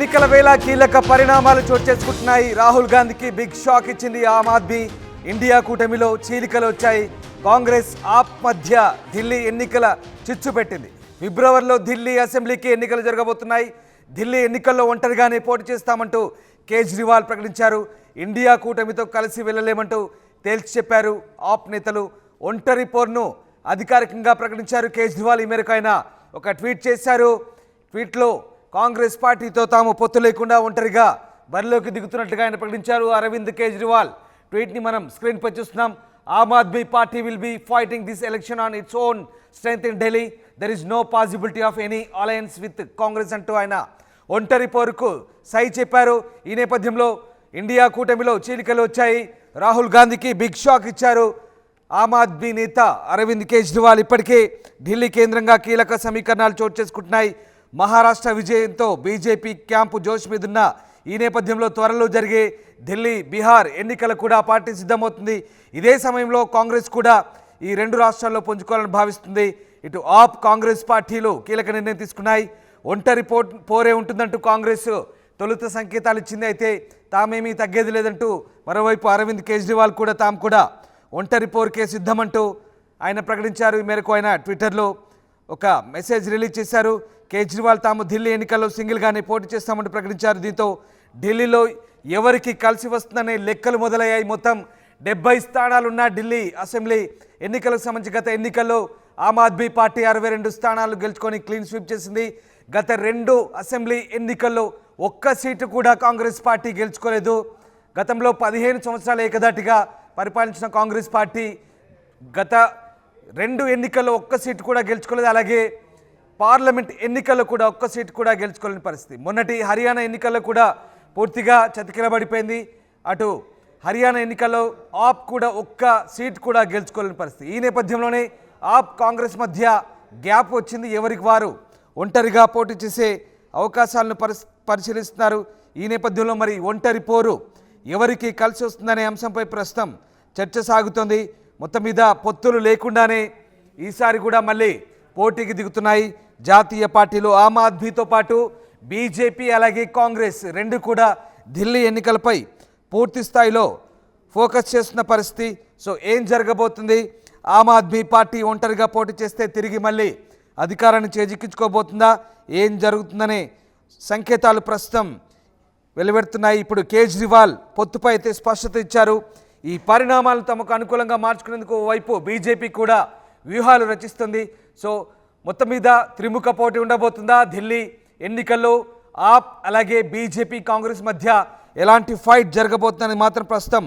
ఎన్నికల వేళ కీలక పరిణామాలు చోటు చేసుకుంటున్నాయి. రాహుల్ గాంధీకి బిగ్ షాక్ ఇచ్చింది ఆమ్ ఆద్మీ. ఇండియా కూటమిలో చీలికలు వచ్చాయి. కాంగ్రెస్ ఆప్ మధ్య ఢిల్లీ ఎన్నికల చిచ్చు పెట్టింది. ఫిబ్రవరిలో ఢిల్లీ అసెంబ్లీకి ఎన్నికలు జరగబోతున్నాయి. ఢిల్లీ ఎన్నికల్లో ఒంటరిగానే పోటీ చేస్తామంటూ కేజ్రీవాల్ ప్రకటించారు. ఇండియా కూటమితో కలిసి వెళ్ళలేమంటూ తేల్చి చెప్పారు. ఆప్ నేతలు ఒంటరి పోర్ను అధికారికంగా ప్రకటించారు. కేజ్రీవాల్ ఈ మేరకు ఆయన ఒక ట్వీట్ చేశారు. ట్వీట్లో కాంగ్రెస్ పార్టీతో తాము పొత్తు లేకుండా ఒంటరిగా బరిలోకి దిగుతున్నట్లుగా ఆయన ప్రకటించారు. అరవింద్ కేజ్రీవాల్ ట్వీట్ని మనం స్క్రీన్పై చూస్తున్నాం. Aam Aadmi party will be fighting this election on its own strength in Delhi. There is no possibility of any alliance with Congress అంటూ ఆయన ఒంటరి పోరుకు సై చెప్పారు. ఈ నేపథ్యంలో ఇండియా కూటమిలో చీలికలు వచ్చాయి. రాహుల్ గాంధీకి బిగ్ షాక్ ఇచ్చారు ఆమ్ ఆద్మీ నేత అరవింద్ కేజ్రీవాల్. ఇప్పటికే ఢిల్లీ కేంద్రంగా కీలక సమీకరణాలు చోటు చేసుకుంటున్నాయి. మహారాష్ట్ర విజయంతో బీజేపీ క్యాంపు జోష్ మీదున్న ఈ నేపథ్యంలో త్వరలో జరిగే ఢిల్లీ, బీహార్ ఎన్నికలు కూడా పార్టీ సిద్ధమవుతుంది. ఇదే సమయంలో కాంగ్రెస్ కూడా ఈ రెండు రాష్ట్రాల్లో పుంజుకోవాలని భావిస్తుంది. ఇటు ఆప్, కాంగ్రెస్ పార్టీలు కీలక నిర్ణయం తీసుకున్నాయి. ఒంటరి పోరే ఉంటుందంటూ కాంగ్రెస్ తొలుత సంకేతాలు ఇచ్చింది. అయితే తామేమీ తగ్గేది లేదంటూ మరోవైపు అరవింద్ కేజ్రీవాల్ కూడా తాము కూడా ఒంటరి పోరుకే సిద్ధమంటూ ఆయన ప్రకటించారు. ఈ మేరకు ఆయన ట్విట్టర్లో ఒక మెసేజ్ రిలీజ్ చేశారు. కేజ్రీవాల్ తాము ఢిల్లీ ఎన్నికల్లో సింగిల్గానే పోటీ చేస్తామంటూ ప్రకటించారు. దీంతో ఢిల్లీలో ఎవరికి కలిసి వస్తుందనే లెక్కలు మొదలయ్యాయి. మొత్తం 70 స్థానాలున్న ఢిల్లీ అసెంబ్లీ ఎన్నికలకు సంబంధించి గత ఎన్నికల్లో ఆమ్ ఆద్మీ పార్టీ 62 స్థానాలు గెలుచుకొని క్లీన్ స్వీప్ చేసింది. గత 2 అసెంబ్లీ ఎన్నికల్లో ఒక్క సీటు కూడా కాంగ్రెస్ పార్టీ గెలుచుకోలేదు. గతంలో 15 సంవత్సరాలు ఏకదాటిగా పరిపాలించిన కాంగ్రెస్ పార్టీ గత 2 ఎన్నికల్లో ఒక్క సీటు కూడా గెలుచుకోలేదు. అలాగే పార్లమెంట్ ఎన్నికల్లో కూడా ఒక్క సీటు కూడా గెలుచుకోలేని పరిస్థితి. మొన్నటి హర్యానా ఎన్నికల్లో కూడా పూర్తిగా చతికిలబడిపోయింది. అటు హర్యానా ఎన్నికల్లో ఆప్ కూడా ఒక్క సీటు కూడా గెలుచుకోలేని పరిస్థితి. ఈ నేపథ్యంలోనే ఆప్, కాంగ్రెస్ మధ్య గ్యాప్ వచ్చింది. ఎవరికి వారు ఒంటరిగా పోటీ చేసే అవకాశాలను పరిశీలిస్తున్నారు. ఈ నేపథ్యంలో మరి ఒంటరి పోరు ఎవరికి కలిసి వస్తుందనే అంశంపై ప్రస్తుతం చర్చ సాగుతోంది. మొత్తం మీద పొత్తులు లేకుండానే ఈసారి కూడా మళ్ళీ పోటీకి దిగుతున్నాయి జాతీయ పార్టీలు. ఆమ్ ఆద్మీతో పాటు బీజేపీ అలాగే కాంగ్రెస్ రెండు కూడా ఢిల్లీ ఎన్నికలపై పూర్తి స్థాయిలో ఫోకస్ చేస్తున్న పరిస్థితి. సో ఏం జరగబోతుంది? ఆమ్ ఆద్మీ పార్టీ ఒంటరిగా పోటీ చేస్తే తిరిగి మళ్ళీ అధికారాన్ని చేజిక్కించుకోబోతుందా? ఏం జరుగుతుందనే సంకేతాలు ప్రస్తుతం వెలువడుతున్నాయి. ఇప్పుడు కేజ్రీవాల్ పొత్తుపై అయితే స్పష్టత ఇచ్చారు. ఈ పరిణామాలను తమకు అనుకూలంగా మార్చుకునేందుకు వైపు బీజేపీ కూడా వ్యూహాలు రచిస్తుంది. సో మొత్తం మీద త్రిముఖ పోటీ ఉండబోతుందా? ఢిల్లీ ఎన్నికల్లో ఆప్ అలాగే బీజేపీ, కాంగ్రెస్ మధ్య ఎలాంటి ఫైట్ జరగబోతుందని మాత్రం ప్రస్తుతం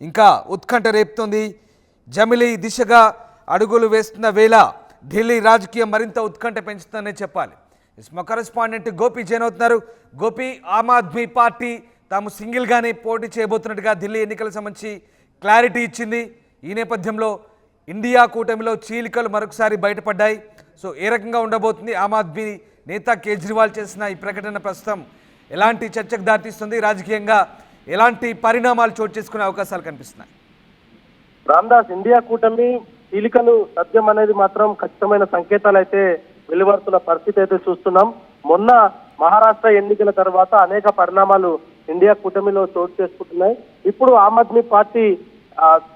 ఇంకా ఉత్కంఠ రేపుతోంది. జమిలీ దిశగా అడుగులు వేస్తున్న వేళ ఢిల్లీ రాజకీయం మరింత ఉత్కంఠ పెంచుతుందనే చెప్పాలి. మా కరెస్పాండెంట్ గోపి జైన్ అవుతున్నారు. గోపి, ఆమ్ ఆద్మీ పార్టీ తాము సింగిల్గానే పోటీ చేయబోతున్నట్టుగా ఢిల్లీ ఎన్నికలకు సంబంధించి క్లారిటీ ఇచ్చింది. ఈ నేపథ్యంలో ఇండియా కూటమిలో చీలికలు మరొకసారి బయటపడ్డాయి. సో ఏ రకంగా ఉండబోతుంది? ఆమ్ ఆద్మీ నేత కేజ్రీవాల్ చేసిన ఈ ప్రకటన ప్రస్తుతం ఎలాంటి చర్చకు దారితీస్తుంది? రాజకీయంగా ఎలాంటి పరిణామాలు చోటు చేసుకునే అవకాశాలు కనిపిస్తున్నాయి? రామ్దాస్, ఇండియా కూటమి చీలికలు సత్యం అనేది మాత్రం ఖచ్చితమైన సంకేతాలు అయితే వెలువడుతున్న పరిస్థితి అయితే చూస్తున్నాం. మొన్న మహారాష్ట్ర ఎన్నికల తర్వాత అనేక పరిణామాలు ఇండియా కూటమిలో చోటు చేసుకుంటున్నాయి. ఇప్పుడు Aam Aadmi party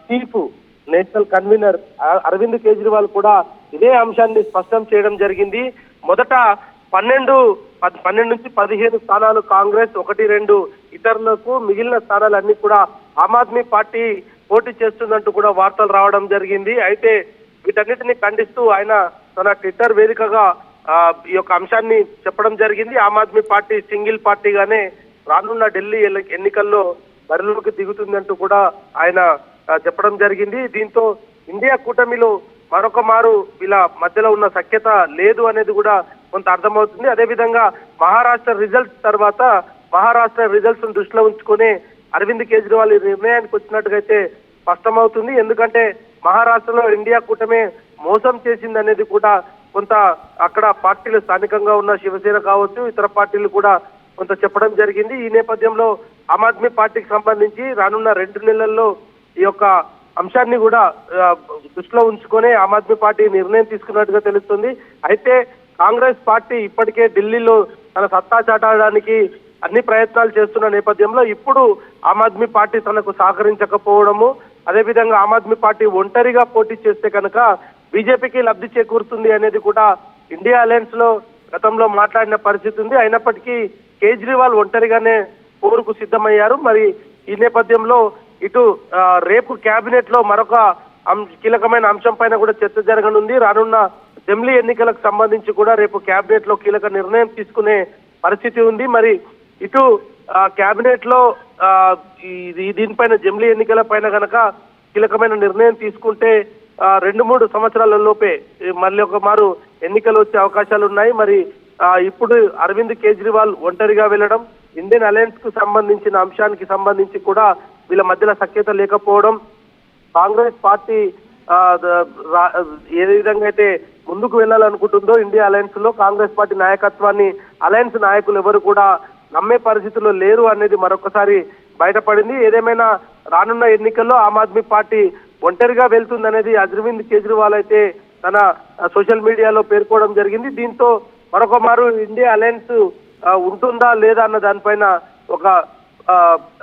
chief national convener Arvind Kejriwal కూడా ఇదే అంశాన్ని స్పష్టం చేయడం జరిగింది. మొదట 12 నుంచి 15 స్థానాలు కాంగ్రెస్, 1-2 ఇతరులకు, మిగిలిన స్థానాలన్నీ కూడా ఆమ్ ఆద్మీ పార్టీ పోటీ చేస్తుందంటూ కూడా వార్తలు రావడం జరిగింది. అయితే వీటన్నిటిని ఖండిస్తూ ఆయన తన ట్విట్టర్ వేదికగా ఈ యొక్క అంశాన్ని చెప్పడం జరిగింది. ఆమ్ ఆద్మీ పార్టీ సింగిల్ పార్టీగానే రానున్న ఢిల్లీ ఎన్నికల్లో బరిలోకి దిగుతుందంటూ కూడా ఆయన చెప్పడం జరిగింది. దీంతో ఇండియా కూటమిలో మరొక మారు వీళ్ళ మధ్యలో ఉన్న సఖ్యత లేదు అనేది కూడా కొంత అర్థమవుతుంది. అదేవిధంగా మహారాష్ట్ర రిజల్ట్స్ తర్వాత మహారాష్ట్ర రిజల్ట్స్ దృష్టిలో ఉంచుకొని అరవింద్ కేజ్రీవాల్ ఈ నిర్ణయానికి వచ్చినట్టుగా అయితే స్పష్టమవుతుంది. ఎందుకంటే మహారాష్ట్రలో ఇండియా కూటమి మోసం చేసింది అనేది కూడా కొంత అక్కడ పార్టీలు స్థానికంగా ఉన్న శివసేన కావచ్చు, ఇతర పార్టీలు కూడా కొంత చెప్పడం జరిగింది. ఈ నేపథ్యంలో ఆమ్ ఆద్మీ పార్టీకి సంబంధించి రానున్న 2 నెలల్లో ఈ యొక్క అంశాన్ని కూడా దృష్టిలో ఉంచుకొని ఆమ్ ఆద్మీ పార్టీ నిర్ణయం తీసుకున్నట్టుగా తెలుస్తుంది. అయితే కాంగ్రెస్ పార్టీ ఇప్పటికే ఢిల్లీలో తన సత్తా చాటడానికి అన్ని ప్రయత్నాలు చేస్తున్న నేపథ్యంలో ఇప్పుడు ఆమ్ ఆద్మీ పార్టీ తనకు సహకరించకపోవడము, అదేవిధంగా ఆమ్ ఆద్మీ పార్టీ ఒంటరిగా పోటీ చేస్తే కనుక బీజేపీకి లబ్ధి చేకూరుతుంది అనేది కూడా ఇండియా అలయన్స్ లో గతంలో మాట్లాడిన పరిస్థితి ఉంది. అయినప్పటికీ కేజ్రీవాల్ ఒంటరిగానే పోరుకు సిద్ధమయ్యారు. మరి ఈ నేపథ్యంలో ఇటు రేపు కేబినెట్ లో మరొక కీలకమైన అంశం పైన కూడా చర్చ జరగనుంది. రానున్న అసెంబ్లీ ఎన్నికలకు సంబంధించి కూడా రేపు కేబినెట్ లో కీలక నిర్ణయం తీసుకునే పరిస్థితి ఉంది. మరి ఇటు కేబినెట్ లో దీనిపైన అసెంబ్లీ ఎన్నికల పైన గనక కీలకమైన నిర్ణయం తీసుకుంటే 2-3 సంవత్సరాల లోపే మళ్ళీ ఒక మారు ఎన్నికలు వచ్చే అవకాశాలు ఉన్నాయి. మరి ఇప్పుడు అరవింద్ కేజ్రీవాల్ ఒంటరిగా వెళ్ళడం, ఇండియన్ అలయన్స్ కు సంబంధించిన అంశానికి సంబంధించి కూడా వీళ్ళ మధ్యలో సఖ్యత లేకపోవడం, కాంగ్రెస్ పార్టీ ఏ విధంగా అయితే ముందుకు వెళ్ళాలనుకుంటుందో ఇండియా అలయన్స్ లో కాంగ్రెస్ పార్టీ నాయకత్వాన్ని అలయన్స్ నాయకులు ఎవరు కూడా నమ్మే పరిస్థితుల్లో లేరు అనేది మరొకసారి బయటపడింది. ఏదేమైనా రానున్న ఎన్నికల్లో ఆమ్ ఆద్మీ పార్టీ ఒంటరిగా వెళ్తుందనేది అరవింద్ కేజ్రీవాల్ అయితే తన సోషల్ మీడియాలో పేర్కోవడం జరిగింది. దీంతో మరొక మారు ఇండియా అలయన్స్ ఉంటుందా లేదా అన్న దానిపైన ఒక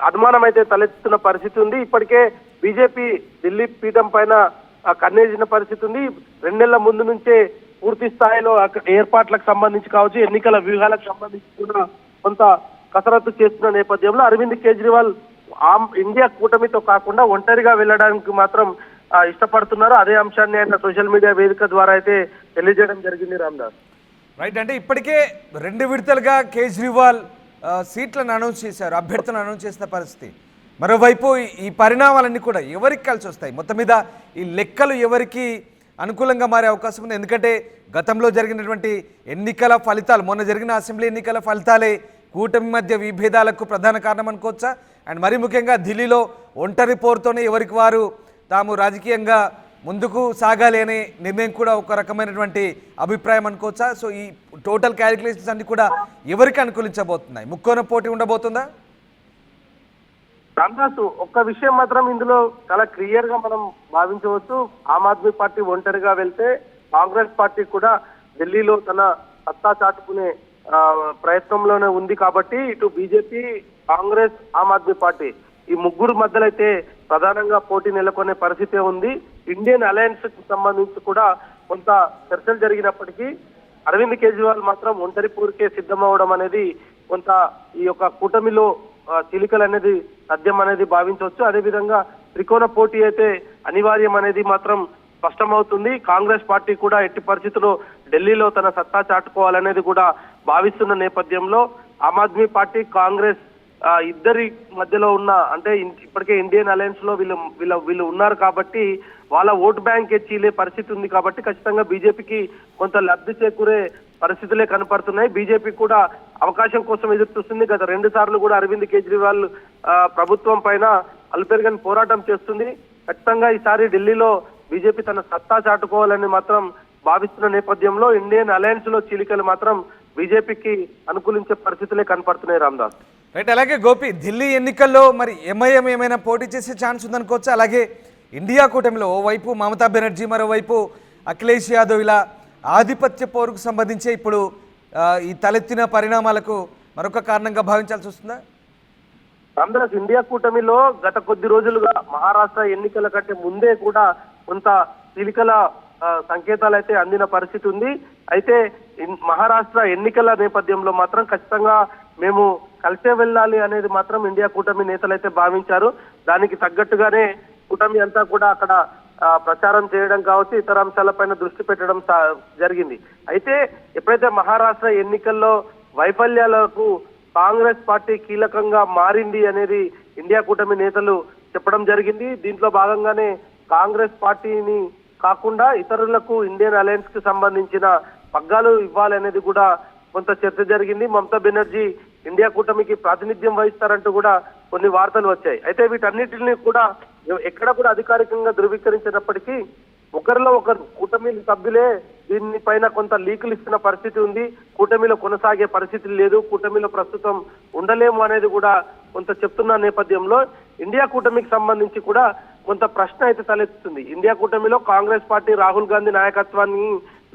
అనుమానం అయితే తలెత్తుతున్న పరిస్థితి ఉంది. ఇప్పటికే బీజేపీ ఢిల్లీ పీఠం పైన కన్నేసిన పరిస్థితి ఉంది. 2 నెలల ముందు నుంచే పూర్తి స్థాయిలో ఏర్పాట్లకు సంబంధించి కావచ్చు, ఎన్నికల వ్యూహాలకు సంబంధించి కూడా కొంత కసరత్తు చేస్తున్న నేపథ్యంలో అరవింద్ కేజ్రీవాల్ ఇండియా కూటమితో కాకుండా ఒంటరిగా వెళ్ళడానికి మాత్రం ఇష్టపడుతున్నారు. అదే అంశాన్ని ఆయన సోషల్ మీడియా వేదిక ద్వారా అయితే తెలియజేయడం జరిగింది. రామ్దాస్ రైట్, అంటే ఇప్పటికే 2 విడతలుగా కేజ్రీవాల్ సీట్లను అనౌన్స్ చేశారు, అభ్యర్థులను అనౌన్స్ చేసిన పరిస్థితి. మరోవైపు ఈ పరిణామాలన్నీ కూడా ఎవరికి కలిసి వస్తాయి? మొత్తం మీద ఈ లెక్కలు ఎవరికి అనుకూలంగా మారే అవకాశం ఉంది? ఎందుకంటే గతంలో జరిగినటువంటి ఎన్నికల ఫలితాలు, మొన్న జరిగిన అసెంబ్లీ ఎన్నికల ఫలితాలే కూటమి మధ్య విభేదాలకు ప్రధాన కారణం అనుకోవచ్చా? అండ్ మరీ ముఖ్యంగా ఢిల్లీలో ఒంటరి పోరుతోనే ఎవరికి వారు తాము రాజకీయంగా ముందుకు సాగాలి అనే నిర్ణయం కూడా ఒక రకమైనటువంటి అభిప్రాయం అనుకోవచ్చా? సో ఈ టోటల్ క్యాలిక్యులేషన్స్ అన్ని కూడా ఎవరికి అనుకూలించబోతున్నాయి? ముక్కోన పోటీ ఉండబోతుందా? రామ్దాస్, ఒక్క విషయం మాత్రం ఇందులో చాలా క్లియర్ గా మనం భావించవచ్చు. ఆమ్ ఆద్మీ పార్టీ ఒంటరిగా వెళ్తే కాంగ్రెస్ పార్టీ కూడా ఢిల్లీలో తన సత్తా చాటుకునే ప్రయత్నంలోనే ఉంది. కాబట్టి ఇటు బీజేపీ, కాంగ్రెస్, ఆమ్ ఆద్మీ పార్టీ ఈ ముగ్గురు మధ్యలో అయితే ప్రధానంగా పోటీ నెలకొనే పరిస్థితే ఉంది. ఇండియన్ అలయన్స్ కు సంబంధించి కూడా కొంత చర్చలు జరిగినప్పటికీ అరవింద్ కేజ్రీవాల్ మాత్రం ఒంటరి పూరికే సిద్ధమవడం అనేది కొంత ఈ యొక్క కూటమిలో చీలికలు అనేది సాధ్యం అనేది భావించవచ్చు. అదేవిధంగా త్రికోణ పోటీ అయితే అనివార్యం అనేది మాత్రం స్పష్టమవుతుంది. కాంగ్రెస్ పార్టీ కూడా ఎట్టి పరిస్థితుల్లో ఢిల్లీలో తన సత్తా చాటుకోవాలనేది కూడా భావిస్తున్న నేపథ్యంలో ఆమ్ ఆద్మీ పార్టీ, కాంగ్రెస్ ఇద్దరి మధ్యలో ఉన్న, అంటే ఇప్పటికే ఇండియన్ అలయన్స్ లో వీళ్ళు ఉన్నారు కాబట్టి వాళ్ళ ఓటు బ్యాంక్ చీలే పరిస్థితి ఉంది. కాబట్టి ఖచ్చితంగా బీజేపీకి కొంత లబ్ధి చేకూరే పరిస్థితులే కనపడుతున్నాయి. బీజేపీ కూడా అవకాశం కోసం ఎదురు చూస్తుంది. గత 2 సార్లు కూడా అరవింద్ కేజ్రీవాల్ ప్రభుత్వం పైన అలుపెరగని పోరాటం చేస్తుంది. ఖచ్చితంగా ఈసారి ఢిల్లీలో బీజేపీ తన సత్తా చాటుకోవాలని మాత్రం భావిస్తున్న నేపథ్యంలో ఇండియన్ అలయన్స్ లో చీలికలు మాత్రం బీజేపీకి అనుకూలించే పరిస్థితులే కనపడుతున్నాయి. రామ్దాస్ రైట్, అలాగే గోపి, ఢిల్లీ ఎన్నికల్లో మరి ఎంఐఎం ఏమైనా పోటీ చేసే ఛాన్స్ ఉందనుకోవచ్చు. అలాగే ఇండియా కూటమిలో ఓవైపు మమతా బెనర్జీ, మరోవైపు అఖిలేష్ యాదవ్, ఇలా ఆధిపత్య పోరుకు సంబంధించి ఇప్పుడు ఈ తలెత్తిన పరిణామాలకు మరొక కారణంగా భావించాల్సి వస్తుందా? రామ్దాస్, ఇండియా కూటమిలో గత కొద్ది రోజులుగా మహారాష్ట్ర ఎన్నికల కంటే ముందే కూడా కొంత చీలికల సంకేతాలు అయితే అందిన పరిస్థితి ఉంది. అయితే మహారాష్ట్ర ఎన్నికల నేపథ్యంలో మాత్రం ఖచ్చితంగా మేము కలిసే వెళ్ళాలి అనేది మాత్రం ఇండియా కూటమి నేతలు అయితే భావించారు. దానికి తగ్గట్టుగానే కూటమి అంతా కూడా అక్కడ ప్రచారం చేయడం కావచ్చు, ఇతర అంశాలపైన దృష్టి పెట్టడం జరిగింది. అయితే ఎప్పుడైతే మహారాష్ట్ర ఎన్నికల్లో వైఫల్యాలకు కాంగ్రెస్ పార్టీ కీలకంగా మారింది అనేది ఇండియా కూటమి నేతలు చెప్పడం జరిగింది. దీంట్లో భాగంగానే కాంగ్రెస్ పార్టీని కాకుండా ఇతరులకు ఇండియన్ అలయన్స్ కి సంబంధించిన పగ్గాలు ఇవ్వాలనేది కూడా కొంత చర్చ జరిగింది. మమతా బెనర్జీ ఇండియా కూటమికి ప్రాతినిధ్యం వహిస్తారంటూ కూడా కొన్ని వార్తలు వచ్చాయి. అయితే వీటన్నిటిని కూడా ఎక్కడ కూడా అధికారికంగా ధృవీకరించినప్పటికీ ఒకరిలో ఒకరు కూటమి సభ్యులే దీనిపైన కొంత లీకులు ఇస్తున్న పరిస్థితి ఉంది. కూటమిలో కొనసాగే పరిస్థితి లేదు, కూటమిలో ప్రస్తుతం ఉండలేము అనేది కూడా కొంత చెప్తున్న నేపథ్యంలో ఇండియా కూటమికి సంబంధించి కూడా కొంత ప్రశ్న అయితే తలెత్తుతుంది. ఇండియా కూటమిలో కాంగ్రెస్ పార్టీ రాహుల్ గాంధీ నాయకత్వాన్ని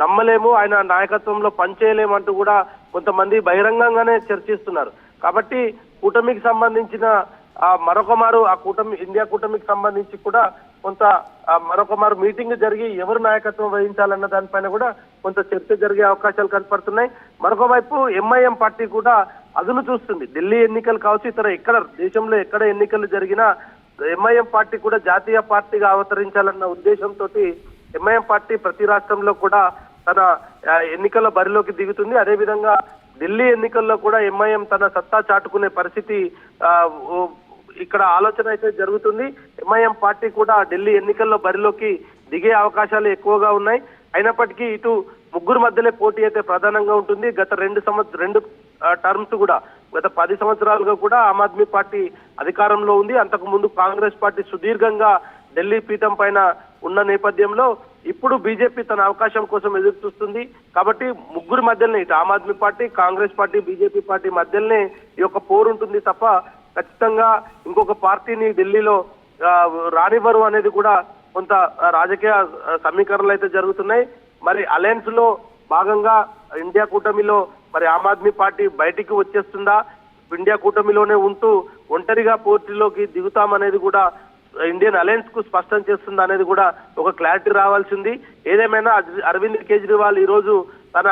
నమ్మలేము, ఆయన నాయకత్వంలో పనిచేయలేము అంటూ కూడా కొంతమంది బహిరంగంగానే చర్చిస్తున్నారు. కాబట్టి కూటమికి సంబంధించిన మరొక మారు ఆ కూటమి ఇండియా కూటమికి సంబంధించి కూడా కొంత మరొక మారు మీటింగ్ జరిగి ఎవరు నాయకత్వం వహించాలన్న దానిపైన కూడా కొంత చర్చ జరిగే అవకాశాలు కనపడుతున్నాయి. మరొక వైపు ఎంఐఎం పార్టీ కూడా అదును చూస్తుంది. ఢిల్లీ ఎన్నికలు కావచ్చు, ఇతర ఎక్కడ దేశంలో ఎక్కడ ఎన్నికలు జరిగినా ఎంఐఎం పార్టీ కూడా జాతీయ పార్టీగా అవతరించాలన్న ఉద్దేశంతో ఎంఐఎం పార్టీ ప్రతి రాష్ట్రంలో కూడా తన ఎన్నికల బరిలోకి దిగుతుంది. అదేవిధంగా ఢిల్లీ ఎన్నికల్లో కూడా ఎంఐఎం తన సత్తా చాటుకునే పరిస్థితి ఇక్కడ ఆలోచన అయితే జరుగుతుంది. ఎంఐఎం పార్టీ కూడా ఢిల్లీ ఎన్నికల్లో బరిలోకి దిగే అవకాశాలు ఎక్కువగా ఉన్నాయి. అయినప్పటికీ ఇటు ముగ్గురు మధ్యలో పోటీ అయితే ప్రధానంగా ఉంటుంది. గత రెండు టర్మ్స్ కూడా గత 10 సంవత్సరాలుగా కూడా ఆమ్ ఆద్మీ పార్టీ అధికారంలో ఉంది. అంతకు ముందు కాంగ్రెస్ పార్టీ సుదీర్ఘంగా ఢిల్లీ పీఠం పైన ఉన్న నేపథ్యంలో ఇప్పుడు బీజేపీ తన అవకాశం కోసం ఎదురు చూస్తుంది. కాబట్టి ముగ్గురు మధ్యలోనే ఇటు Aam Aadmi party, Congress party, BJP party మధ్యలోనే ఈ యొక్క పోరు ఉంటుంది తప్ప ఖచ్చితంగా ఇంకొక పార్టీని ఢిల్లీలో రానివ్వరు అనేది కూడా కొంత రాజకీయ సమీకరణలు అయితే జరుగుతున్నాయి. మరి అలయన్స్ లో భాగంగా ఇండియా కూటమిలో మరి ఆమ్ ఆద్మీ పార్టీ బయటికి వచ్చేస్తుందా, ఇండియా కూటమిలోనే ఉంటూ ఒంటరిగా పోటీలోకి దిగుతామనేది కూడా ఇండియన్ అలయన్స్ కు స్పష్టం చేస్తుందా అనేది కూడా ఒక క్లారిటీ రావాల్సింది. ఏదేమైనా అరవింద్ కేజ్రీవాల్ ఈ రోజు తన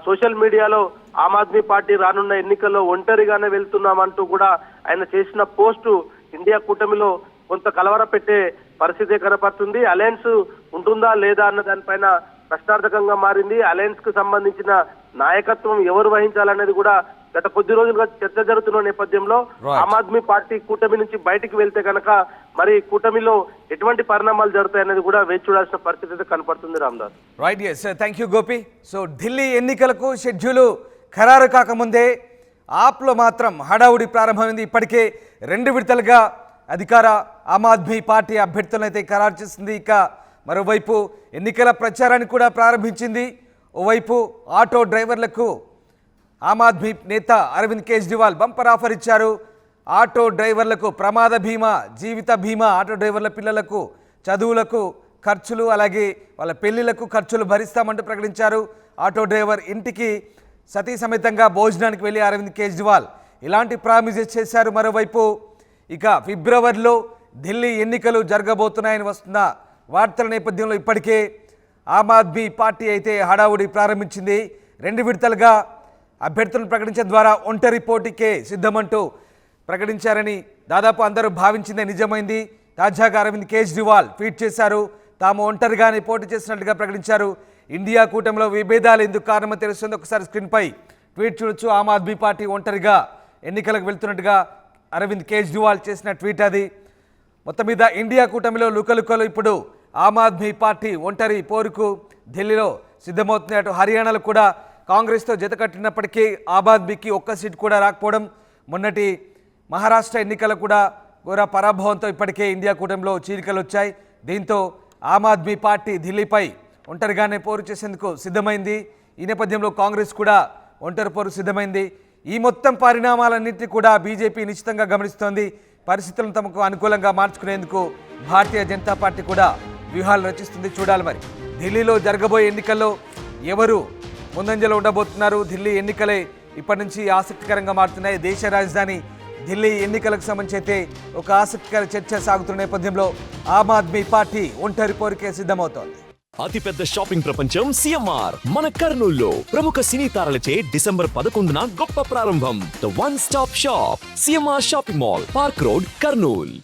సోషల్ మీడియాలో ఆమ్ ఆద్మీ పార్టీ రానున్న ఎన్నికల్లో ఒంటరిగానే వెళ్తున్నామంటూ కూడా ఆయన చేసిన పోస్టు ఇండియా కూటమిలో కొంత కలవర పెట్టే పరిస్థితి కనపడుతుంది. అలయన్స్ ఉంటుందా లేదా అన్న దానిపైన ప్రశ్నార్థకంగా మారింది. అలయన్స్ కు సంబంధించిన నాయకత్వం ఎవరు వహించాలనేది కూడా గత కొద్ది రోజులుగా చర్చ జరుగుతున్న నేపథ్యంలో ఆమ్ ఆద్మీ పార్టీ కూటమి నుంచి బయటికి వెళ్తే కనుక మరి కూటమిలో ఎటువంటి పరిణామాలు జరుగుతాయనేది కూడా వేచి చూడాల్సిన పరిస్థితి కనపడుతుంది. Ramdas. Right, yes, thank you Gopi. So Delhi ఎన్నికలకు షెడ్యూలు ఖరారు కాకముందే ఆప్లో మాత్రం హడావుడి ప్రారంభమైంది. ఇప్పటికే 2 విడతలుగా అధికార ఆమ్ ఆద్మీ పార్టీ అభ్యర్థులను అయితే ఖరారు చేసింది. ఇక మరోవైపు ఎన్నికల ప్రచారాన్ని కూడా ప్రారంభించింది. ఓవైపు ఆటో డ్రైవర్లకు ఆమ్ ఆద్మీ నేత అరవింద్ కేజ్రీవాల్ బంపర్ ఆఫర్ ఇచ్చారు. ఆటో డ్రైవర్లకు ప్రమాద బీమా, జీవిత బీమా, ఆటో డ్రైవర్ల పిల్లలకు చదువులకు ఖర్చులు, అలాగే వాళ్ళ పెళ్లిళ్లకు ఖర్చులు భరిస్తామంటూ ప్రకటించారు. ఆటో డ్రైవర్ ఇంటికి సతీ సమేతంగా భోజనానికి వెళ్ళి అరవింద్ కేజ్రీవాల్ ఇలాంటి ప్రామిసెస్ చేశారు. మరోవైపు ఇక ఫిబ్రవరిలో ఢిల్లీ ఎన్నికలు జరగబోతున్నాయని వస్తున్న వార్తల నేపథ్యంలో ఇప్పటికే ఆమ్ ఆద్మీ పార్టీ అయితే హడావుడి ప్రారంభించింది. 2 విడతలుగా అభ్యర్థులను ప్రకటించడం ద్వారా ఒంటరి పోటీకే సిద్ధమంటూ ప్రకటించారని దాదాపు అందరూ భావించిందే నిజమైంది. తాజాగా అరవింద్ కేజ్రీవాల్ ట్వీట్ చేశారు. తాము ఒంటరిగానే పోటీ చేసినట్టుగా ప్రకటించారు. ఇండియా కూటమిలో విభేదాలు ఎందుకు కారణమో తెలుస్తుంది. ఒకసారి స్క్రీన్పై ట్వీట్ చూడొచ్చు. ఆమ్ ఆద్మీ పార్టీ ఒంటరిగా ఎన్నికలకు వెళ్తున్నట్టుగా అరవింద్ కేజ్రీవాల్ చేసిన ట్వీట్ అది. మొత్తం మీద ఇండియా కూటమిలో లుకలుకలు ఇప్పుడు ఆమ్ ఆద్మీ పార్టీ ఒంటరి పోరుకు ఢిల్లీలో సిద్ధమవుతుంది. అటు హర్యానాలో కూడా కాంగ్రెస్తో జత కట్టినప్పటికీ ఆమ్ ఆద్మీకి ఒక్క సీట్ కూడా రాకపోవడం, మొన్నటి మహారాష్ట్ర ఎన్నికలు కూడా ఘోర పరాభవంతో ఇప్పటికే ఇండియా కూటమిలో చీలికలు వచ్చాయి. దీంతో ఆమ్ ఆద్మీ పార్టీ ఢిల్లీపై ఒంటరిగానే పోరు చేసేందుకు సిద్ధమైంది. ఈ నేపథ్యంలో కాంగ్రెస్ కూడా ఒంటరి పోరు సిద్ధమైంది. ఈ మొత్తం పరిణామాలన్నింటినీ కూడా బీజేపీ నిశ్చితంగా గమనిస్తోంది. పరిస్థితులను తమకు అనుకూలంగా మార్చుకునేందుకు భారతీయ జనతా పార్టీ కూడా వ్యూహాలు రచిస్తుంది. చూడాలి మరి ఢిల్లీలో జరగబోయే ఎన్నికల్లో ఎవరు ముందంజలో ఉండబోతున్నారు. ఢిల్లీ ఎన్నికలే ఇప్పటి నుంచి ఆసక్తికరంగా మారుతున్నాయి. దేశ రాజధాని ఢిల్లీ ఎన్నికలకు సంబంధించి అయితే ఒక ఆసక్తికర చర్చ సాగుతున్న నేపథ్యంలో ఆమ్ ఆద్మీ పార్టీ ఒంటరి పోరుకే సిద్ధమవుతోంది. అతిపెద్ద షాపింగ్ ప్రపంచం సిఎంఆర్ మన కర్నూల్లో ప్రముఖ సినీ తారలచే డిసెంబర్ 11న గొప్ప ప్రారంభం. The one stop shop CMR shopping mall, park road, Kurnool.